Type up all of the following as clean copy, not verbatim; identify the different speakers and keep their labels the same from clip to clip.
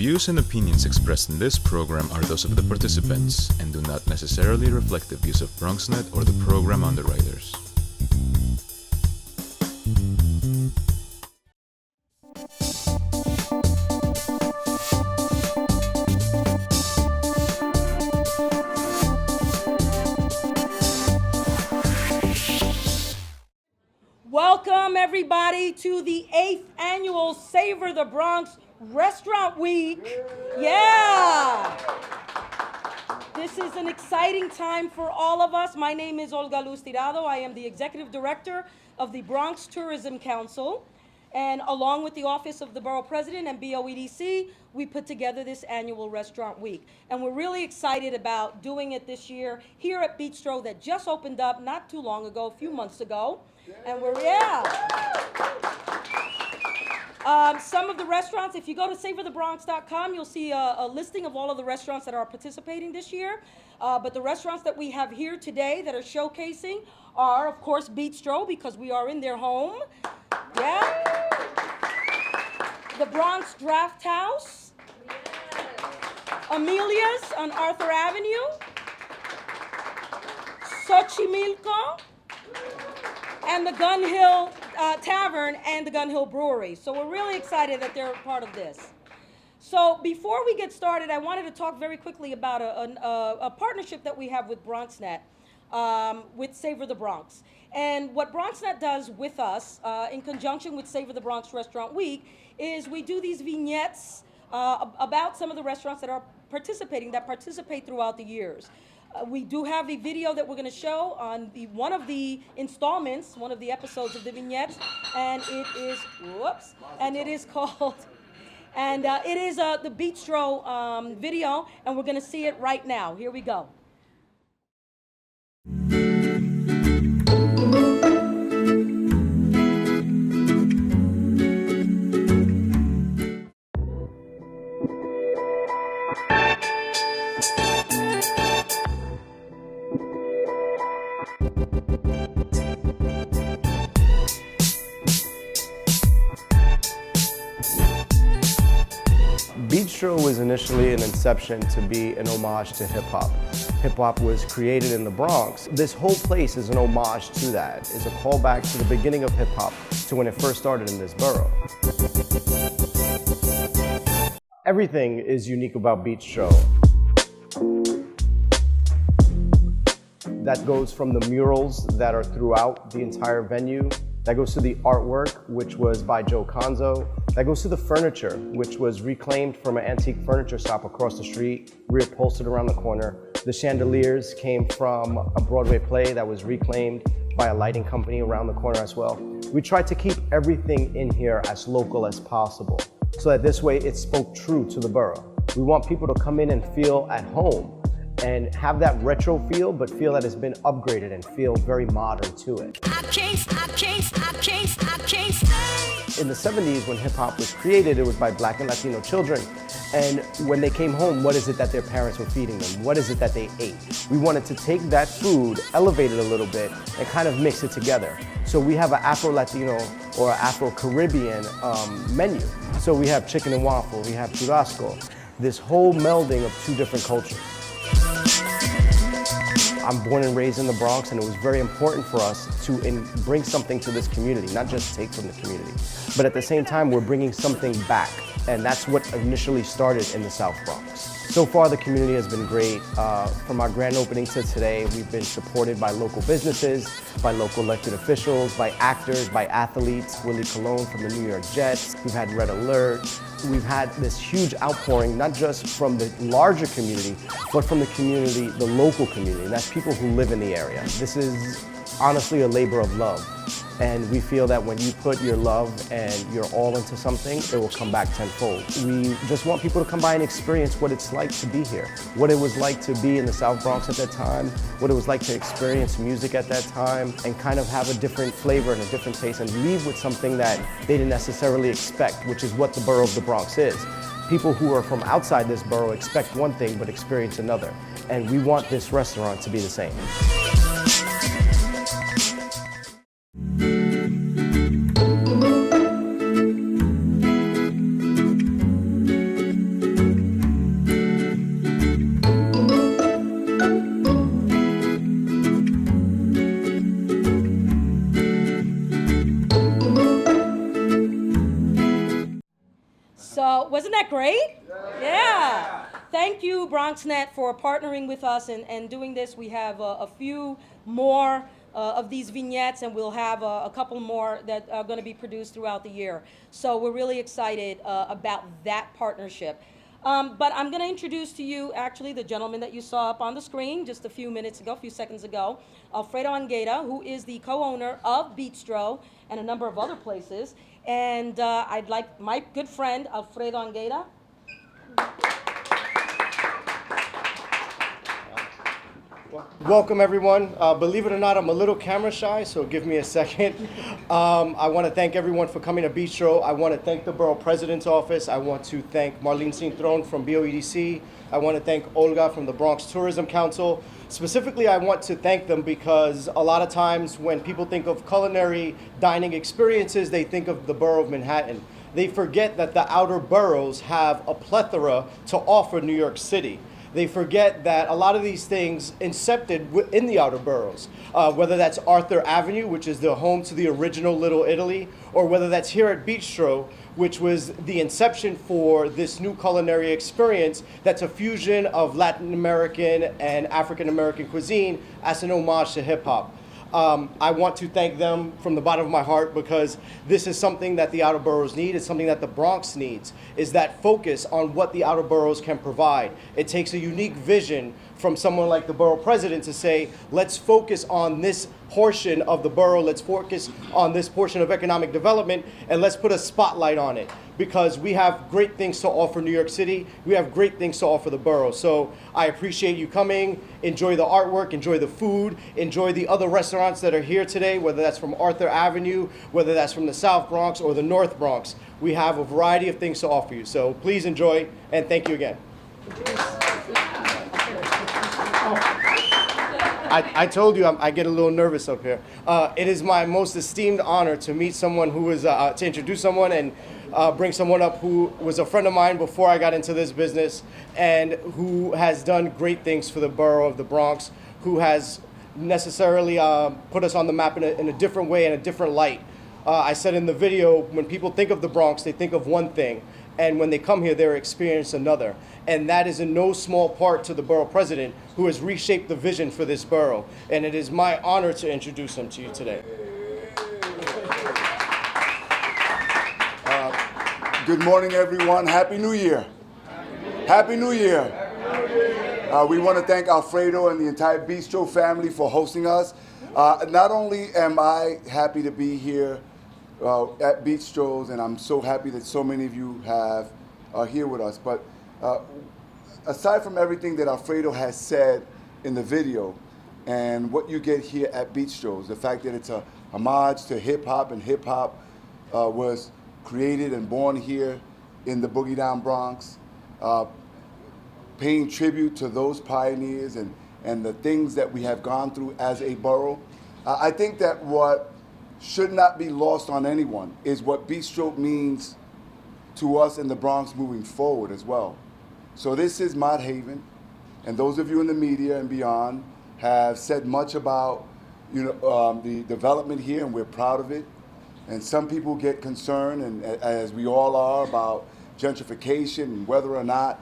Speaker 1: views and opinions expressed in this program are those of the participants and do not necessarily reflect the views of BronxNet or the program underwriters.
Speaker 2: Welcome everybody to the 8th annual Savor the Bronx Restaurant Week. Yeah! This is an exciting time for all of us. My name is Olga Luz Tirado. I am the Executive Director of the Bronx Tourism Council. And along with the Office of the Borough President and BOEDC, we put together this annual Restaurant Week. And we're really excited about doing it this year here at Beatstro that just opened up not too long ago, a few months ago. And some of the restaurants, if you go to savorthebronx.com, you'll see a listing of all of the restaurants that are participating this year. But the restaurants that we have here today that are showcasing are, of course, Beatstro, because we are in their home. Yeah. The Bronx Drafthouse. Emilia's on Arthur Avenue. Xochimilco. And the Hill Tavern and the Hill Brewery. So we're really excited that they're part of this. So before we get started, I wanted to talk very quickly about a partnership that we have with BronxNet, with Savor the Bronx. And what BronxNet does with us, in conjunction with Savor the Bronx Restaurant Week, is we do these vignettes about some of the restaurants that are participate throughout the years. We do have a video that we're going to show on one of the installments, one of the episodes of the vignettes, and it is called, it is the Beatstro video, and we're going to see it right now. Here we go.
Speaker 3: Beatstro was initially an inception to be an homage to hip-hop. Hip-hop was created in the Bronx. This whole place is an homage to that. It's a callback to the beginning of hip-hop, to when it first started in this borough. Everything is unique about Beatstro. That goes from the murals that are throughout the entire venue. That goes to the artwork, which was by Joe Conzo. That goes to the furniture, which was reclaimed from an antique furniture shop across the street, reupholstered around the corner. The chandeliers came from a Broadway play that was reclaimed by a lighting company around the corner as well. We tried to keep everything in here as local as possible, so that this way it spoke true to the borough. We want people to come in and feel at home and have that retro feel, but feel that it's been upgraded and feel very modern to it. In the 70s, when hip hop was created, it was by Black and Latino children. And when they came home, what is it that their parents were feeding them? What is it that they ate? We wanted to take that food, elevate it a little bit, and kind of mix it together. So we have an Afro-Latino or Afro-Caribbean menu. So we have chicken and waffle, we have churrasco, this whole melding of two different cultures. I'm born and raised in the Bronx, and it was very important for us to bring something to this community, not just take from the community. But at the same time, we're bringing something back, and that's what initially started in the South Bronx. So far, the community has been great. From our grand opening to today, we've been supported by local businesses, by local elected officials, by actors, by athletes. Willie Colon from the New York Jets. We've had Red Alert. We've had this huge outpouring, not just from the larger community, but from the community, the local community, and that's people who live in the area. This is honestly a labor of love. And we feel that when you put your love and your all into something, it will come back tenfold. We just want people to come by and experience what it's like to be here, what it was like to be in the South Bronx at that time, what it was like to experience music at that time, and kind of have a different flavor and a different taste and leave with something that they didn't necessarily expect, which is what the borough of the Bronx is. People who are from outside this borough expect one thing but experience another. And we want this restaurant to be the same.
Speaker 2: that great? Yeah. Thank you, BronxNet, for partnering with us and doing this. We have a few more of these vignettes, and we'll have a couple more that are going to be produced throughout the year. So we're really excited about that partnership. But I'm going to introduce to you, actually, the gentleman that you saw up on the screen just a few seconds ago, Alfredo Angueda, who is the co-owner of Beatstro and a number of other places. And I'd like my good friend, Alfredo Angueda.
Speaker 3: Welcome, everyone. Believe it or not, I'm a little camera shy, so give me a second. I want to thank everyone for coming to Beatstro. I want to thank the Borough President's Office. I want to thank Marlene Cintron from BOEDC. I want to thank Olga from the Bronx Tourism Council. Specifically, I want to thank them because a lot of times when people think of culinary dining experiences, they think of the Borough of Manhattan. They forget that the outer boroughs have a plethora to offer New York City. They forget that a lot of these things incepted in the outer boroughs, whether that's Arthur Avenue, which is the home to the original Little Italy, or whether that's here at Beatstro, which was the inception for this new culinary experience that's a fusion of Latin American and African American cuisine as an homage to hip hop. I want to thank them from the bottom of my heart because this is something that the outer boroughs need. It's something that the Bronx needs, is that focus on what the outer boroughs can provide. It takes a unique vision from someone like the borough president to say, let's focus on this portion of the borough, let's focus on this portion of economic development, and let's put a spotlight on it. Because we have great things to offer New York City, we have great things to offer the borough. So I appreciate you coming, enjoy the artwork, enjoy the food, enjoy the other restaurants that are here today, whether that's from Arthur Avenue, whether that's from the South Bronx or the North Bronx. We have a variety of things to offer you. So please enjoy, and thank you again. I told you I get a little nervous up here. It is my most esteemed honor to meet someone who is, to introduce someone and bring someone up who was a friend of mine before I got into this business and who has done great things for the borough of the Bronx, who has necessarily put us on the map in a different way, in a different light. I said in the video, when people think of the Bronx, they think of one thing. And when they come here, they're experiencing another. And that is in no small part to the borough president who has reshaped the vision for this borough. And it is my honor to introduce him to you today.
Speaker 4: Good morning, everyone. Happy New Year. Happy New Year. We want to thank Alfredo and the entire Beatstro family for hosting us. Not only am I happy to be here at Beatstro's, and I'm so happy that so many of you are here with us, but aside from everything that Alfredo has said in the video and what you get here at Beatstro's, the fact that it's a homage to hip-hop, and hip-hop was created and born here in the Boogie Down Bronx, paying tribute to those pioneers and the things that we have gone through as a borough. I think that what should not be lost on anyone is what Beatstro means to us in the Bronx moving forward as well. So this is Mott Haven, and those of you in the media and beyond have said much about the development here, and we're proud of it. And some people get concerned, and as we all are, about gentrification and whether or not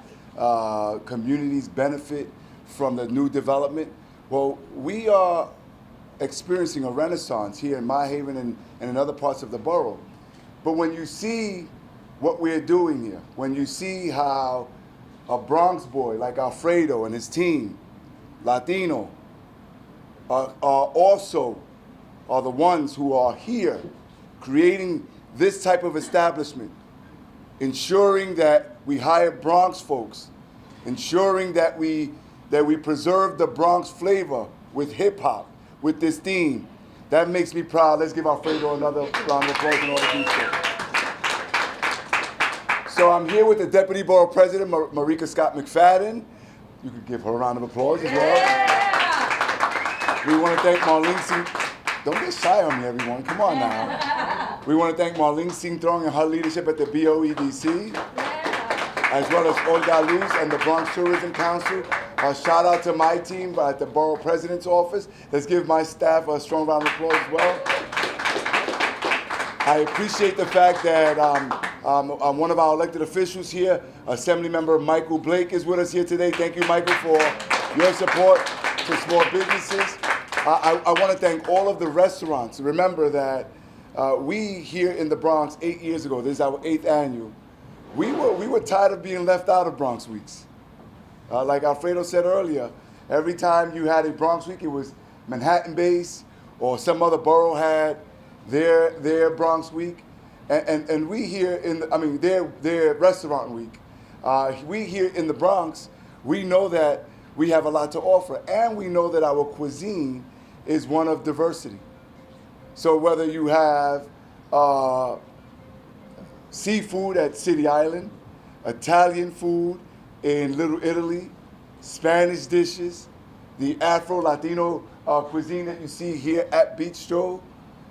Speaker 4: communities benefit from the new development. Well, we are experiencing a renaissance here in Mott Haven and in other parts of the borough. But when you see what we're doing here, when you see how a Bronx boy like Alfredo and his team, Latino, are the ones who are here creating this type of establishment, ensuring that we hire Bronx folks, ensuring that we preserve the Bronx flavor with hip hop, with this theme. That makes me proud. Let's give Alfredo another round of applause and all the details. So I'm here with the Deputy Borough President, Marika Scott McFadden. You could give her a round of applause as well. Yeah. We want to thank Marlene Don't get shy on me, everyone. Come on now. We want to thank Marlene Cintron and her leadership at the BOEDC, as well as Olga Luz and the Bronx Tourism Council. A shout out to my team at the Borough President's Office. Let's give my staff a strong round of applause as well. I appreciate the fact that One of our elected officials here, Assemblymember Michael Blake, is with us here today. Thank you, Michael, for your support to small businesses. I want to thank all of the restaurants. Remember that we here in the Bronx 8 years ago, this is our 8th annual, we were tired of being left out of Bronx Weeks. Like Alfredo said earlier, every time you had a Bronx Week, it was Manhattan-based or some other borough had their Bronx Week. And we here their Restaurant Week. We here in the Bronx, we know that we have a lot to offer, and we know that our cuisine is one of diversity. So whether you have seafood at City Island, Italian food in Little Italy, Spanish dishes, the Afro-Latino cuisine that you see here at Beatstro,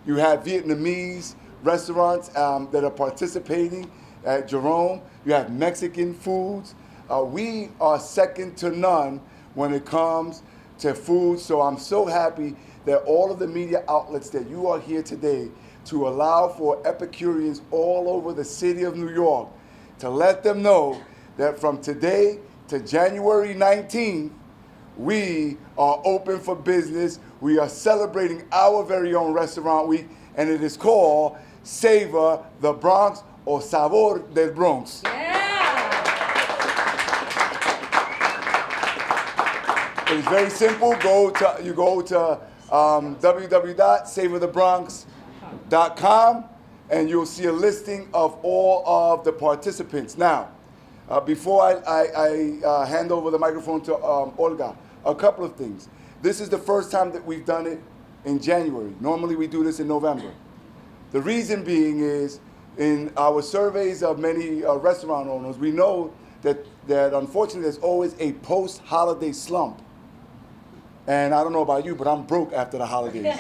Speaker 4: you have Vietnamese restaurants that are participating at Jerome, you have Mexican foods. We are second to none when it comes to food, so I'm so happy that all of the media outlets that you are here today to allow for Epicureans all over the city of New York to let them know that from today to January 19th, we are open for business. We are celebrating our very own Restaurant Week, and it is called Savor the Bronx or Savor the Bronx. It's very simple. You go to www.savorthebronx.com, and you'll see a listing of all of the participants. Now, before I hand over the microphone to Olga, a couple of things. This is the first time that we've done it in January. Normally we do this in November. The reason being is, in our surveys of many restaurant owners, we know that unfortunately there's always a post-holiday slump. And I don't know about you, but I'm broke after the holidays.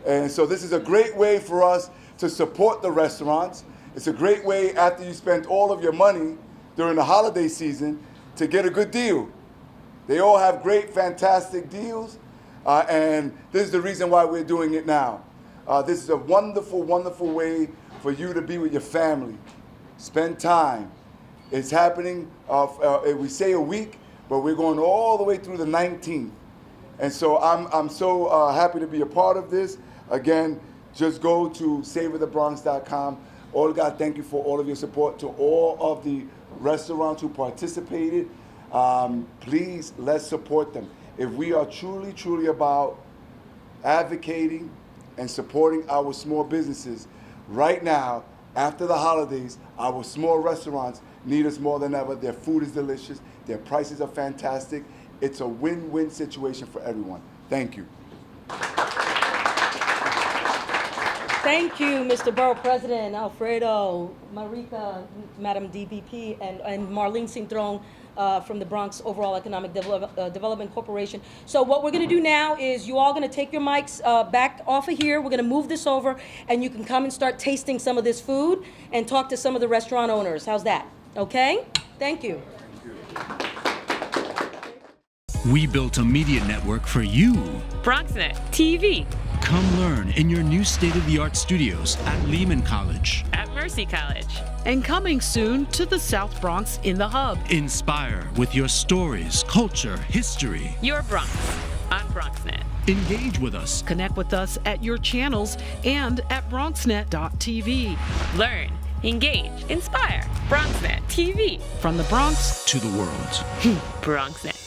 Speaker 4: And so this is a great way for us to support the restaurants. It's a great way after you spent all of your money during the holiday season to get a good deal. They all have great, fantastic deals, and this is the reason why we're doing it now. This is a wonderful, wonderful way for you to be with your family. Spend time. It's happening, we say a week, but we're going all the way through the 19th. And so I'm so happy to be a part of this. Again, just go to savorthebronx.com. Olga, thank you for all of your support. To all of the restaurants who participated, please, let's support them. If we are truly, truly about advocating and supporting our small businesses, right now, after the holidays, our small restaurants need us more than ever. Their food is delicious. Their prices are fantastic. It's a win-win situation for everyone. Thank you.
Speaker 2: Thank you, Mr. Borough President, Alfredo, Marika, Madam DVP, and Marlene Cintron from the Bronx Overall Economic Development Corporation. So what we're going to do now is you all going to take your mics back off of here. We're going to move this over, and you can come and start tasting some of this food and talk to some of the restaurant owners. How's that? Okay? Thank you.
Speaker 5: We built a media network for you.
Speaker 6: BronxNet TV.
Speaker 5: Come learn in your new state-of-the-art studios at Lehman College.
Speaker 6: At Mercy College.
Speaker 7: And coming soon to the South Bronx in the Hub.
Speaker 5: Inspire with your stories, culture, history.
Speaker 6: Your Bronx on BronxNet.
Speaker 5: Engage with us.
Speaker 7: Connect with us at your channels and at bronxnet.tv.
Speaker 6: Learn, engage, inspire. BronxNet TV.
Speaker 7: From the Bronx
Speaker 5: to the world.
Speaker 6: BronxNet.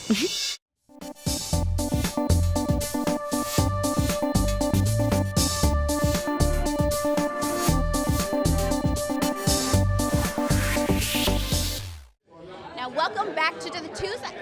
Speaker 8: Welcome back to the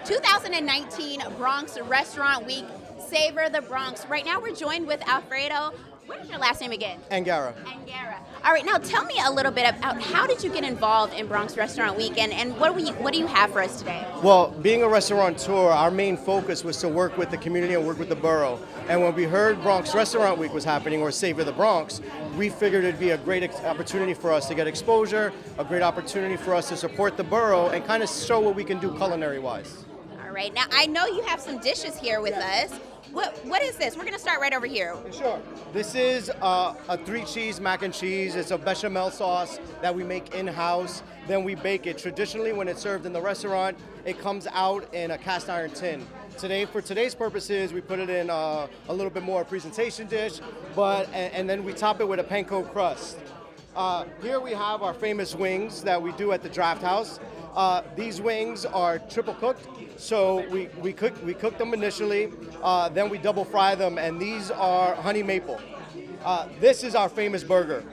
Speaker 8: 2019 Bronx Restaurant Week, Savor the Bronx. Right now we're joined with Alfredo. What is your last name again?
Speaker 3: Angara.
Speaker 8: Angara. All right, now tell me a little bit about how did you get involved in Bronx Restaurant Week, and what do you have for us today?
Speaker 3: Well, being a restaurateur, our main focus was to work with the community and work with the borough. And when we heard Bronx Restaurant Week was happening, or Savor the Bronx, we figured it'd be a great opportunity for us to get exposure, a great opportunity for us to support the borough and kind of show what we can do culinary-wise.
Speaker 8: All All right. Now, I know you have some dishes here with us. What is this? We're going to start right over here.
Speaker 3: Sure. This is a 3-cheese mac and cheese. It's a bechamel sauce that we make in-house. Then we bake it. Traditionally, when it's served in the restaurant, it comes out in a cast iron tin. Today, for today's purposes, we put it in a little bit more presentation dish, and then we top it with a panko crust. Here we have our famous wings that we do at the Drafthouse. These wings are triple cooked, so we cook them initially, then we double fry them, and these are honey maple. This is our famous burger.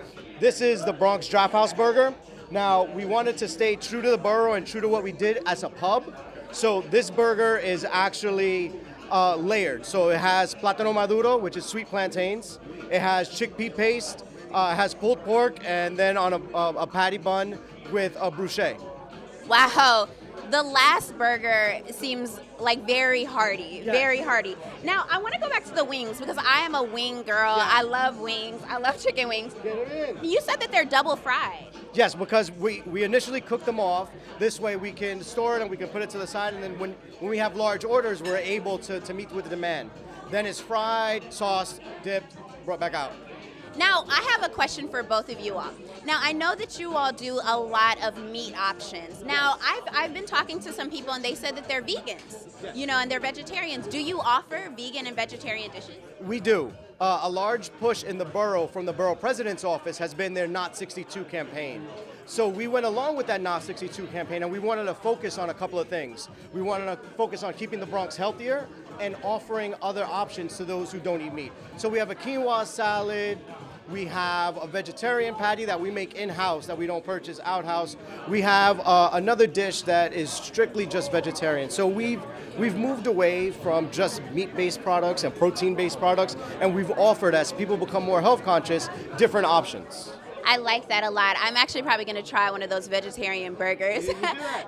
Speaker 3: This is the Bronx Drafthouse burger. Now, we wanted to stay true to the borough and true to what we did as a pub. So this burger is actually layered. So it has plátano maduro, which is sweet plantains. It has chickpea paste. It has pulled pork, and then on a patty bun with a bruschetta.
Speaker 8: Wow. The last burger seems like very hearty, very hearty. Now, I want to go back to the wings because I am a wing girl. Yeah. I love wings. I love chicken wings.
Speaker 3: Get it in.
Speaker 8: You said that they're double fried.
Speaker 3: Yes, because we initially cook them off. This way we can store it and we can put it to the side, and then when we have large orders, we're able to meet with the demand. Then it's fried, sauced, dipped, brought back out.
Speaker 8: Now, I have a question for both of you all. Now, I know that you all do a lot of meat options. Now, I've been talking to some people, and they said that they're vegans, and they're vegetarians. Do you offer vegan and vegetarian dishes?
Speaker 3: We do. A large push in the borough from the borough president's office has been their Not 62 campaign. So we went along with that Not 62 campaign, and we wanted to focus on a couple of things. We wanted to focus on keeping the Bronx healthier and offering other options to those who don't eat meat. So we have a quinoa salad. We have a vegetarian patty that we make in-house that we don't purchase outhouse. We have another dish that is strictly just vegetarian. So we've moved away from just meat-based products and protein-based products, and we've offered, as people become more health conscious, different options.
Speaker 8: I like that a lot. I'm actually probably going to try one of those vegetarian burgers.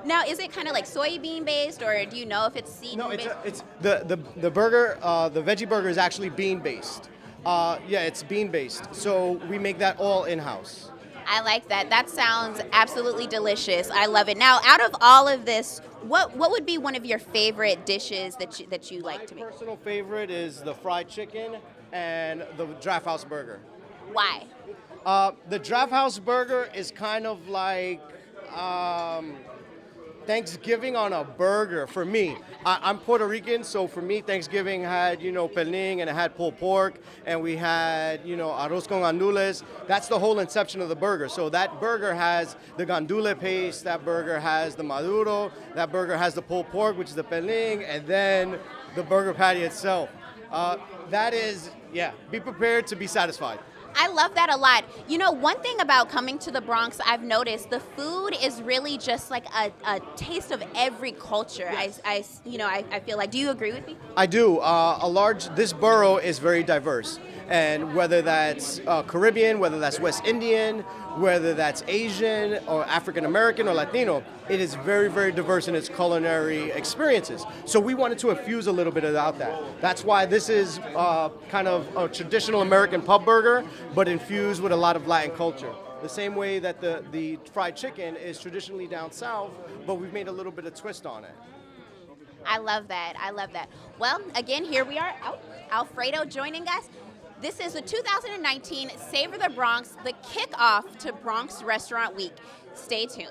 Speaker 8: Now, is it kind of like soybean based, or do you know if it's seed based?
Speaker 3: No, it's the burger. The veggie burger is actually bean based. It's bean based. So we make that all in house.
Speaker 8: I like that. That sounds absolutely delicious. I love it. Now, out of all of this, what would be one of your favorite dishes that you like to make?
Speaker 3: My personal favorite is the fried chicken and the Drafthouse burger.
Speaker 8: Why?
Speaker 3: The Drafthouse burger is kind of like Thanksgiving on a burger for me. I'm Puerto Rican, so for me, Thanksgiving had, pelín, and it had pulled pork, and we had, arroz con gandules. That's the whole inception of the burger. So that burger has the gandule paste, that burger has the maduro, that burger has the pulled pork, which is the pelín, and then the burger patty itself. Be prepared to be satisfied.
Speaker 8: I love that a lot. One thing about coming to the Bronx, I've noticed the food is really just like a taste of every culture. Yes. I feel like. Do you agree with me?
Speaker 3: I do. This borough is very diverse, and whether that's Caribbean, whether that's West Indian, whether that's Asian or African American or Latino, it is very, very diverse in its culinary experiences. So we wanted to infuse a little bit about that. That's why this is kind of a traditional American pub burger, but infused with a lot of Latin culture. The same way that the fried chicken is traditionally down south, but we've made a little bit of twist on it.
Speaker 8: I love that. Well, again, here we are. Alfredo joining us. This is the 2019 Savor the Bronx, the kickoff to Bronx Restaurant Week. Stay tuned.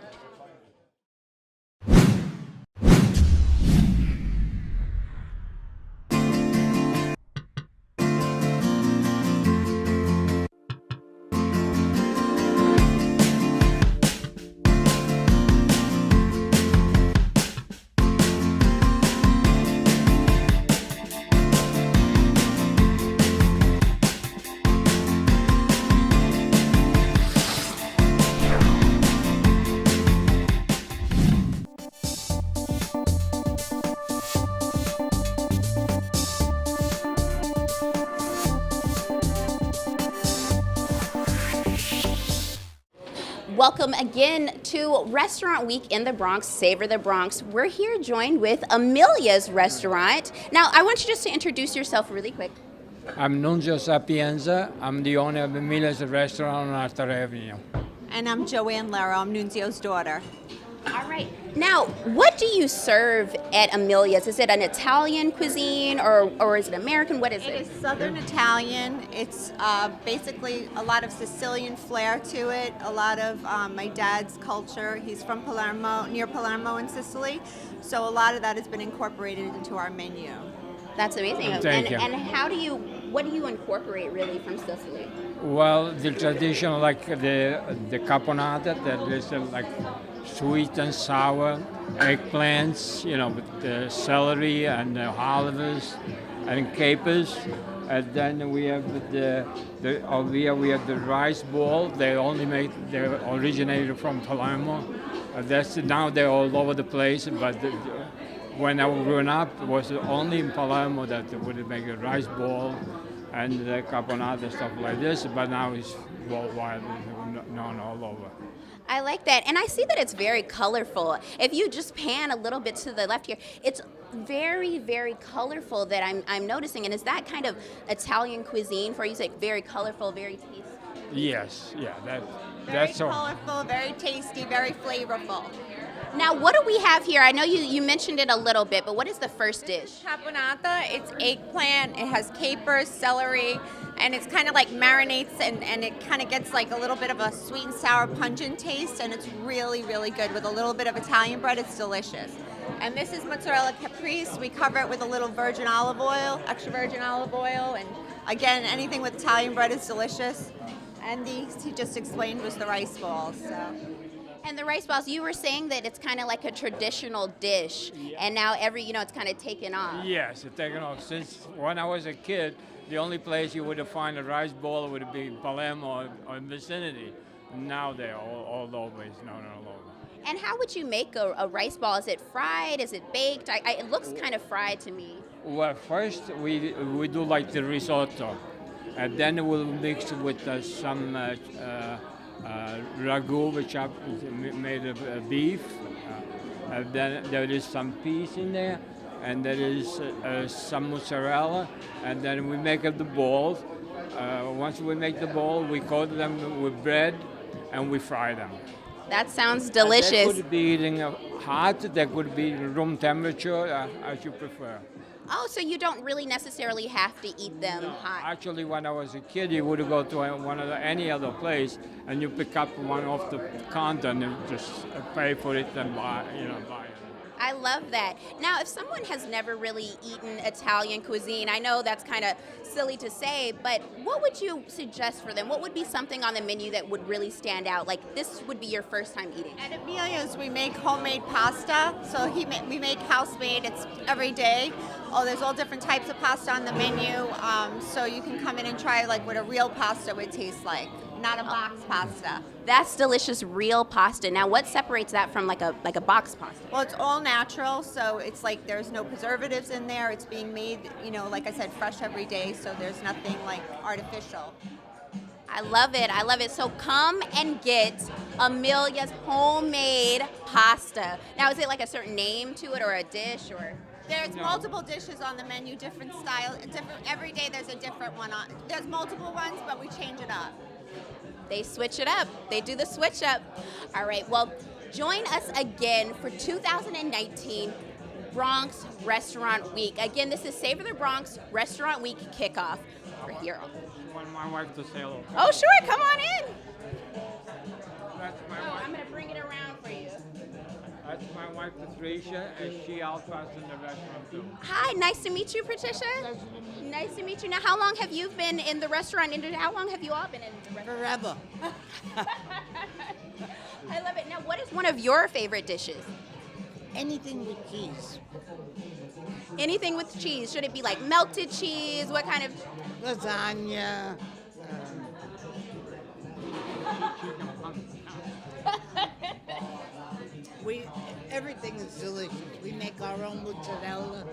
Speaker 8: Welcome again to Restaurant Week in the Bronx, Savor the Bronx. We're here joined with Emilia's restaurant. Now, I want you just to introduce yourself really quick.
Speaker 9: I'm Nunzio Sapienza. I'm the owner of Emilia's restaurant on Arthur Avenue.
Speaker 10: And I'm Joanne Lara. I'm Nunzio's daughter.
Speaker 8: All right. Now, what do you serve at Emilia's? Is it an Italian cuisine or is it American? What is it?
Speaker 10: It is Southern Italian. It's basically a lot of Sicilian flair to it, a lot of my dad's culture. He's from Palermo, near Palermo in Sicily, so a lot of that has been incorporated into our menu.
Speaker 8: That's amazing.
Speaker 9: Thank you.
Speaker 8: And what do you incorporate really from Sicily?
Speaker 9: Well, the tradition, like the caponata, that is like sweet and sour eggplants, with the celery and the olives and capers. And then we have over here we have the rice ball. They originated from Palermo. Now they're all over the place, but when I was growing up, it was only in Palermo that they would make a rice ball and the caponata, stuff like this, but now it's worldwide, known all over.
Speaker 8: I like that. And I see that it's very colorful. If you just pan a little bit to the left here, it's very, very colorful that I'm noticing. And is that kind of Italian cuisine for you? It's like very colorful, very tasty?
Speaker 9: Yes, yeah,
Speaker 10: Very
Speaker 9: that's all.
Speaker 10: colorful, very tasty, very flavorful.
Speaker 8: Now, what do we have here? I know you mentioned it a little bit, but what is the first dish?
Speaker 10: Caponata, it's eggplant, it has capers, celery, and it's kind of like marinates and it kind of gets like a little bit of a sweet and sour pungent taste, and it's really, really good with a little bit of Italian bread. It's delicious. And this is mozzarella caprese. We cover it with a little virgin olive oil, extra virgin olive oil, and again, anything with Italian bread is delicious. And these, he just explained, was the rice balls. So.
Speaker 8: And the rice balls, you were saying that it's kind of like a traditional dish, and now it's kind of taken off.
Speaker 9: Yes, it's taken off. Since when I was a kid, the only place you would find a rice ball would be Palermo or vicinity. Now they're all over. It's known all over.
Speaker 8: And how would you make a rice ball? Is it fried? Is it baked? It looks kind of fried to me.
Speaker 9: Well, first we do like the risotto, and then we'll mix it with some ragu, which is made of beef. And then there is some peas in there, and there is some mozzarella, and then we make up the balls. Once we make the ball, we coat them with bread, and we fry them.
Speaker 8: That sounds delicious.
Speaker 9: They could be eating hot, they could be room temperature, as you prefer.
Speaker 8: Oh, so you don't really necessarily have to eat them hot.
Speaker 9: Actually, when I was a kid, you would go to any other place, and you pick up one off the counter and you just pay for it and buy it.
Speaker 8: I love that. Now, if someone has never really eaten Italian cuisine, I know that's kind of silly to say, but what would you suggest for them? What would be something on the menu that would really stand out? Like, this would be your first time eating.
Speaker 10: At Emilia's, we make homemade pasta. So we make house-made. It's every day. There's all different types of pasta on the menu. So you can come in and try like what a real pasta would taste like, not a box pasta.
Speaker 8: That's delicious, real pasta. Now, what separates that from like a box pasta?
Speaker 10: Well, it's all natural, so it's like there's no preservatives in there. It's being made, like I said, fresh every day, so there's nothing like artificial.
Speaker 8: I love it. I love it. So come and get Emilia's homemade pasta. Now, is it like a certain name to it or a dish or?
Speaker 10: There's multiple dishes on the menu, different style, every day there's a different one on. There's multiple ones, but we change it up.
Speaker 8: They switch it up. They do the switch up. All right, well, join us again for 2019 Bronx Restaurant Week. Again, this is Savor the Bronx Restaurant Week Kickoff. We're here.
Speaker 9: I want my wife to say hello.
Speaker 8: Oh, sure, come on in.
Speaker 9: That's my wife.
Speaker 8: I'm going to bring it around for you.
Speaker 9: That's my wife, Patricia, and she helps us in the restaurant too.
Speaker 8: Hi, nice to meet you, Patricia. Nice to meet you. Now, how long have you been in the restaurant industry? How long have you all been in the restaurant?
Speaker 11: Forever.
Speaker 8: I love it. Now, what is one of your favorite dishes?
Speaker 11: Anything with cheese.
Speaker 8: Anything with cheese. Should it be like melted cheese? What kind of?
Speaker 11: Lasagna. Everything is delicious. We make our own mozzarella.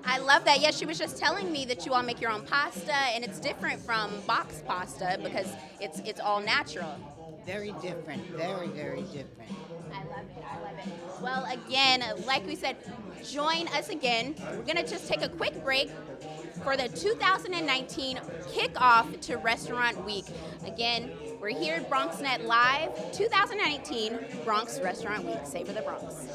Speaker 8: I love that. Yes, she was just telling me that you all make your own pasta, and it's different from box pasta because it's all natural.
Speaker 11: Very different. Very, very different.
Speaker 8: I love it. I love it. Well, again, like we said, join us again. We're going to just take a quick break for the 2019 Kickoff to Restaurant Week. Again, we're here at BronxNet Live, 2019 Bronx Restaurant Week. Savor the Bronx.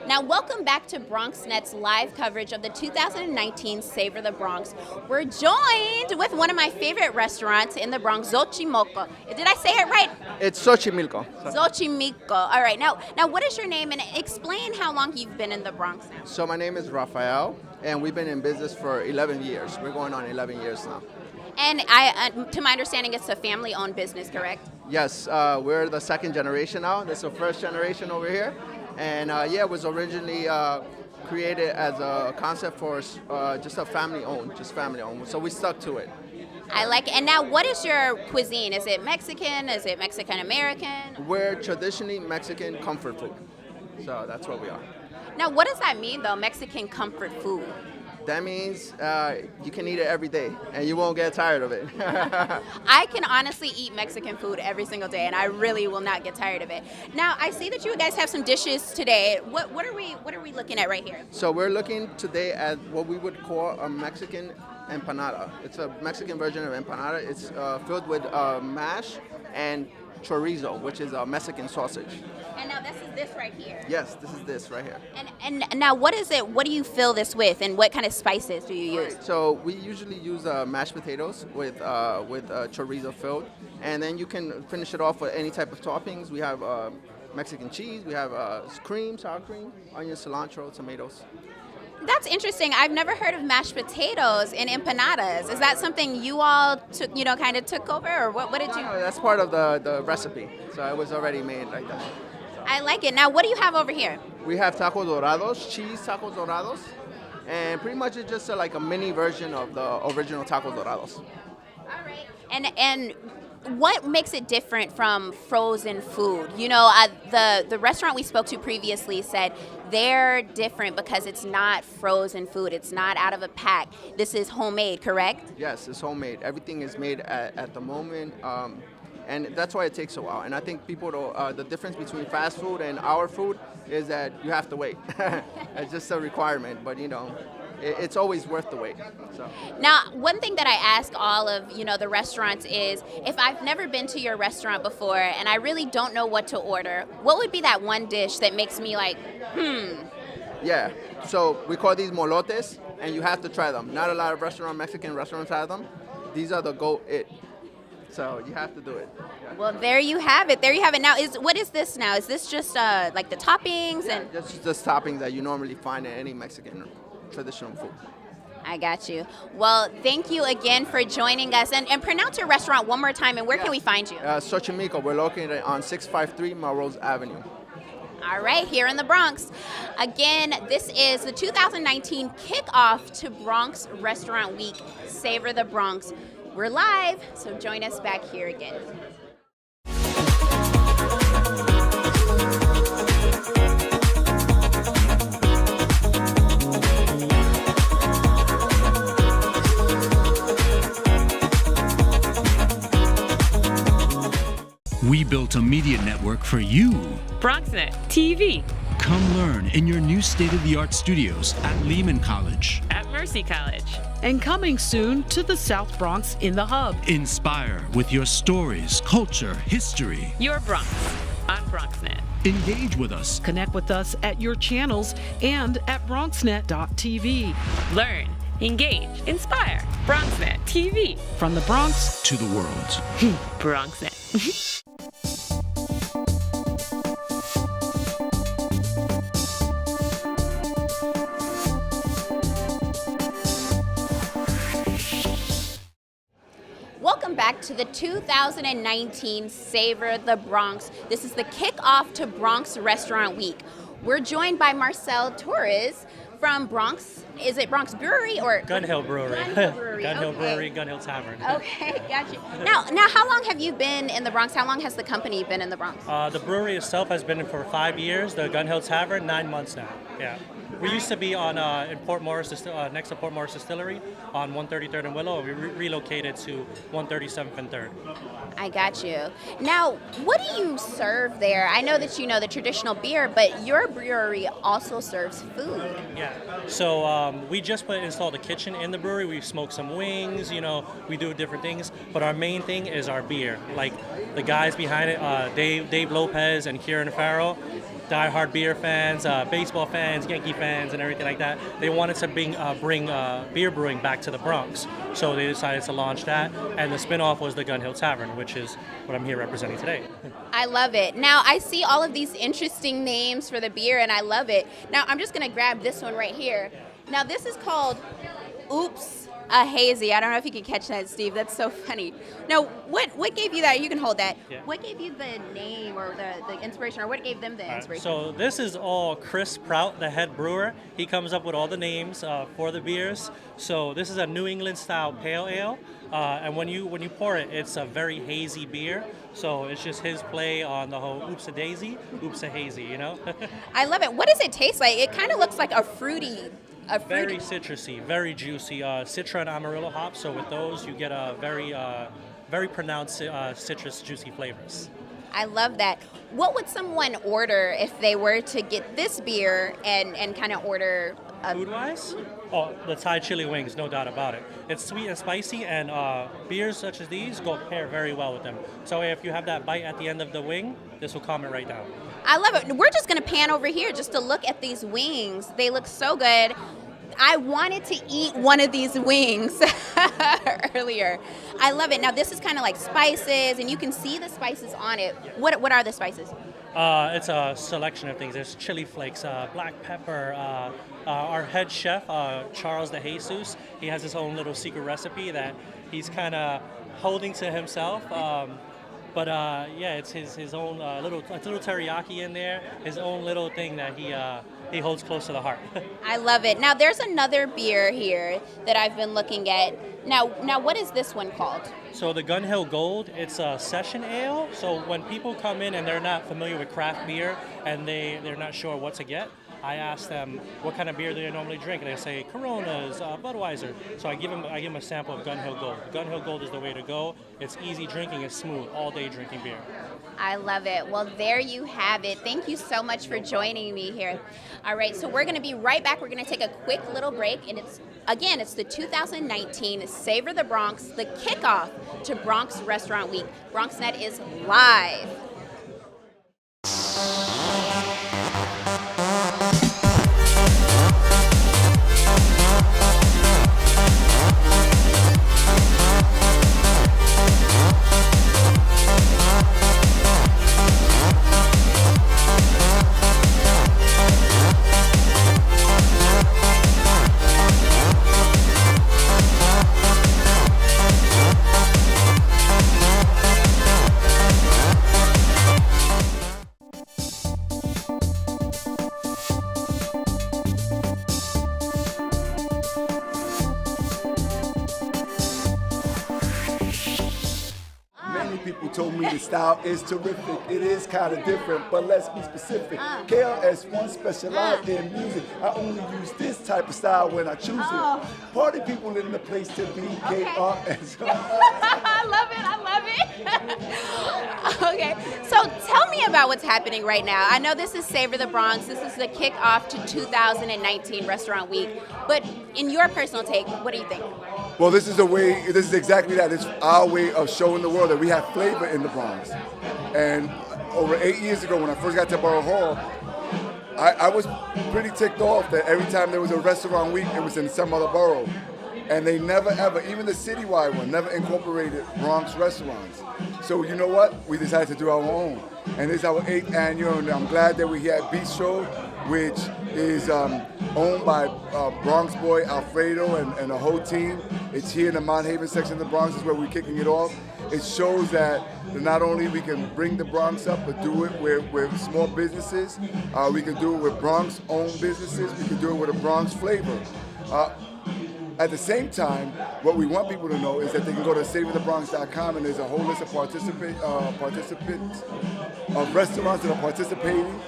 Speaker 8: Now, welcome back to BronxNet's live coverage of the 2019 Savor the Bronx. We're joined with one of my favorite restaurants in the Bronx, Xochimilco. Did I say it right?
Speaker 12: It's Xochimilco.
Speaker 8: Xochimilco. All right. Now, what is your name? And explain how long you've been in the Bronx now.
Speaker 12: So my name is Rafael, and we've been in business for 11 years. We're going on 11 years now.
Speaker 8: And to my understanding, it's a family-owned business, correct?
Speaker 12: Yes, we're the second generation now. This is the first generation over here. And it was originally created as a concept for just a family-owned. So we stuck to it.
Speaker 8: I like it. And now, what is your cuisine? Is it Mexican? Is it Mexican-American?
Speaker 12: We're traditionally Mexican comfort food. So that's what we are.
Speaker 8: Now, what does that mean, though, Mexican comfort food?
Speaker 12: That means you can eat it every day, and you won't get tired of it.
Speaker 8: I can honestly eat Mexican food every single day, and I really will not get tired of it. Now, I see that you guys have some dishes today. What are we looking at right here?
Speaker 12: So we're looking today at what we would call a Mexican empanada. It's a Mexican version of empanada. It's filled with mash and chorizo, which is a Mexican sausage.
Speaker 8: And now this is this right here.
Speaker 12: Yes, this is this right here.
Speaker 8: And now what is it? What do you fill this with, and what kind of spices do you use?
Speaker 12: Right. So we usually use mashed potatoes with chorizo filled, and then you can finish it off with any type of toppings. We have Mexican cheese. We have cream, sour cream, onion, cilantro, tomatoes.
Speaker 8: That's interesting. I've never heard of mashed potatoes in empanadas. Is that something you all took, kind of took over, or what did you?
Speaker 12: No, that's part of the recipe. So it was already made like that. So.
Speaker 8: I like it. Now, what do you have over here? We
Speaker 12: have tacos dorados, cheese tacos dorados, and pretty much it's just like a mini version of the original tacos dorados.
Speaker 8: All right. And what makes it different from frozen food? The restaurant we spoke to previously said they're different because it's not frozen food. It's not out of a pack. This is homemade, correct?
Speaker 12: Yes, it's homemade. Everything is made at the moment, and that's why it takes a while. And I think people don't, the difference between fast food and our food is that you have to wait. It's just a requirement, but it's always worth the wait. So.
Speaker 8: Now, one thing that I ask all of the restaurants is, if I've never been to your restaurant before and I really don't know what to order, what would be that one dish that makes me like,
Speaker 12: Yeah, so we call these molotes, and you have to try them. Not a lot of Mexican restaurants have them. These are the go-it. So you have to do it. Yeah.
Speaker 8: Well, there you have it. Now, what is this now? Is this just like the toppings?
Speaker 12: Yeah, just toppings that you normally find in any Mexican traditional food.
Speaker 8: I got you. Well, thank you again for joining us. And pronounce your restaurant one more time, and where can we find you?
Speaker 12: Xochimilco. We're located on 653 Melrose Avenue.
Speaker 8: All right, here in the Bronx. Again, this is the 2019 Kickoff to Bronx Restaurant Week, Savor the Bronx. We're live, so join us back here again.
Speaker 5: We built a media network for you.
Speaker 6: BronxNet TV.
Speaker 5: Come learn in your new state-of-the-art studios at Lehman College.
Speaker 6: At Mercy College.
Speaker 7: And coming soon to the South Bronx in the Hub.
Speaker 5: Inspire with your stories, culture, history.
Speaker 6: Your Bronx on BronxNet.
Speaker 5: Engage with us.
Speaker 7: Connect with us at your channels and at bronxnet.tv.
Speaker 6: Learn, engage, inspire. BronxNet TV.
Speaker 7: From the Bronx
Speaker 5: to the world.
Speaker 6: BronxNet.
Speaker 8: Welcome back to the 2019 Savor the Bronx. This is the Kickoff to Bronx Restaurant Week. we're joined by Marcel Torres from Bronx. Is it Bronx Brewery or
Speaker 13: Gun Hill Brewery?
Speaker 8: Gun Hill Brewery.
Speaker 13: Gun Hill
Speaker 8: Okay.
Speaker 13: Brewery, Gun Hill Tavern.
Speaker 8: Okay, gotcha. Now, how long have you been in the Bronx? How long has the company been in the Bronx?
Speaker 13: The brewery itself has been for 5 years. The Gun Hill Tavern, 9 months now. Yeah. We used to be on in Port Morris, next to Port Morris Distillery on 133rd and Willow. We relocated to 137th and 3rd.
Speaker 8: I got you. Now, what do you serve there? I know that you know the traditional beer, but your brewery also serves food.
Speaker 13: Yeah. So we just installed a kitchen in the brewery. We smoke some wings. We do different things. But our main thing is our beer. Like the guys behind it, Dave Lopez and Kieran Farrell. Die-hard beer fans, baseball fans, Yankee fans, and everything like that. They wanted to bring beer brewing back to the Bronx, so they decided to launch that. And the spin-off was the Gun Hill Tavern, which is what I'm here representing today.
Speaker 8: I love it. Now, I see all of these interesting names for the beer, and I love it. Now, I'm just going to grab this one right here. Now, this is called Oops a Hazy. I don't know if you can catch that, Steve. That's so funny. Now, what gave you that? You can hold that. Yeah. What gave you the name or the inspiration, or what gave them the inspiration?
Speaker 13: So this is all Chris Prout, the head brewer. He comes up with all the names for the beers. So this is a New England style pale ale, and when you pour it, it's a very hazy beer. So it's just his play on the whole oops a daisy, oops a hazy.
Speaker 8: I love it. What does it taste like? It kind of looks like a fruity.
Speaker 13: Very citrusy, very juicy, Citra and Amarillo hops. So with those, you get a very pronounced citrus, juicy flavors.
Speaker 8: I love that. What would someone order if they were to get this beer and kind of order?
Speaker 13: Food-wise? Oh, the Thai chili wings, no doubt about it. It's sweet and spicy, and beers such as these go pair very well with them. So if you have that bite at the end of the wing, this will calm it right down.
Speaker 8: I love it. We're just going to pan over here just to look at these wings. They look so good. I wanted to eat one of these wings earlier. I love it. Now, this is kind of like spices, and you can see the spices on it. What are the spices?
Speaker 13: It's a selection of things. There's chili flakes, black pepper. Our head chef, Charles De Jesus, he has his own little secret recipe that he's kind of holding to himself. But it's his own little teriyaki in there, his own little thing that he holds close to the heart.
Speaker 8: I love it. Now, there's another beer here that I've been looking at. Now, what is this one called?
Speaker 13: So the Gun Hill Gold, it's a session ale. So when people come in and they're not familiar with craft beer and they're not sure what to get, I ask them what kind of beer do they normally drink, and they say Coronas, Budweiser. So I give them a sample of Gun Hill Gold. Gun Hill Gold is the way to go. It's easy drinking, it's smooth, all day drinking beer.
Speaker 8: I love it. Well, there you have it. Thank you so much for joining me here. All right, so we're going to be right back. We're going to take a quick little break, and it's the 2019 Savor the Bronx, the kickoff to Bronx Restaurant Week. BronxNet is live.
Speaker 4: People told me the style is terrific. It is kind of different, but let's be specific. KRS-One specialized in music. I only use this type of style when I choose it. Party people in the place to be. KRS.
Speaker 8: I love it. Okay, so tell me about what's happening right now. I know this is Savor the Bronx. This is the kickoff to 2019 Restaurant Week. But in your personal take, what do you think?
Speaker 4: Well, this is exactly that. It's our way of showing the world that we have flavor in the Bronx. And over 8 years ago, when I first got to Borough Hall, I was pretty ticked off that every time there was a restaurant week, it was in some other borough. And they never, ever, even the citywide one, never incorporated Bronx restaurants. So you know what? We decided to do our own. And this is our 8th annual, and I'm glad that we're here at Beatstro. which is owned by Bronx boy Alfredo and the whole team. It's here in the Mount Haven section of the Bronx is where we're kicking it off. It shows that not only we can bring the Bronx up, but do it with small businesses. We can do it with Bronx-owned businesses. We can do it with a Bronx flavor. At the same time, what we want people to know is that they can go to savorthebronx.com and there's a whole list of participants of restaurants that are participating.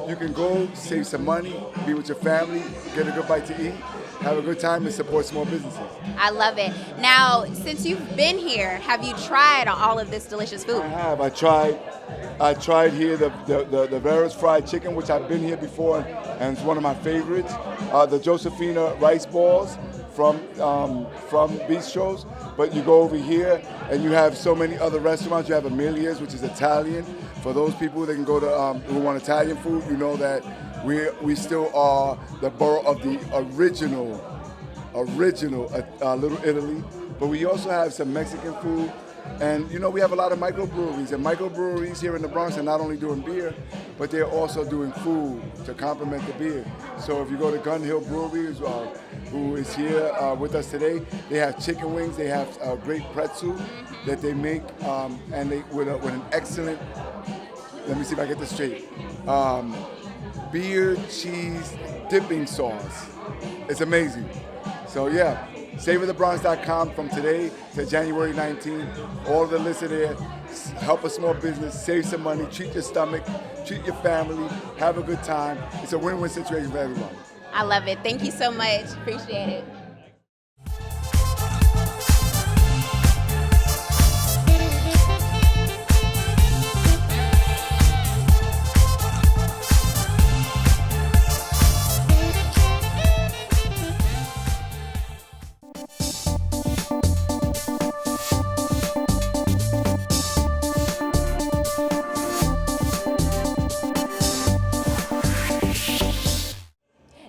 Speaker 4: You can go, save some money, be with your family, get a good bite to eat, have a good time, and support small businesses.
Speaker 8: I love it. Now, since you've been here, have you tried all of this delicious food?
Speaker 4: I have. I tried here the Vera's fried chicken, which I've been here before, and it's one of my favorites. The Josephina rice balls from Beatstros. But you go over here and you have so many other restaurants. You have Emilia's, which is Italian. For those people that can go to who want Italian food, you know that we still are the borough of the original Little Italy. But we also have some Mexican food. And you know, we have a lot of microbreweries, and microbreweries here in the Bronx are not only doing beer, but they're also doing food to complement the beer. So if you go to Gun Hill Brewery, who is here with us today, they have chicken wings, they have great pretzel that they make, and they with an excellent, let me see if I get this straight, beer cheese dipping sauce. It's amazing. So yeah. SavorTheBronx.com from today to January 19th. All the lists are there. Help a small business, save some money, treat your stomach, treat your family, have a good time. It's a win-win situation for everyone.
Speaker 8: I love it. Thank you so much. Appreciate it.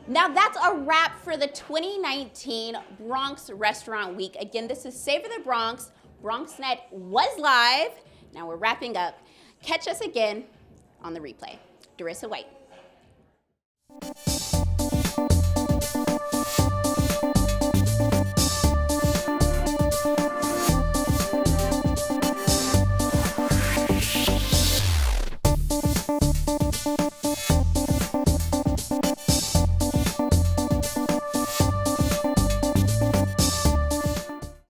Speaker 8: Now that's a wrap for the 2019 Bronx Restaurant Week. Again, this is Savor the Bronx. BronxNet was live. Now we're wrapping up. Catch us again on the replay. Darissa White.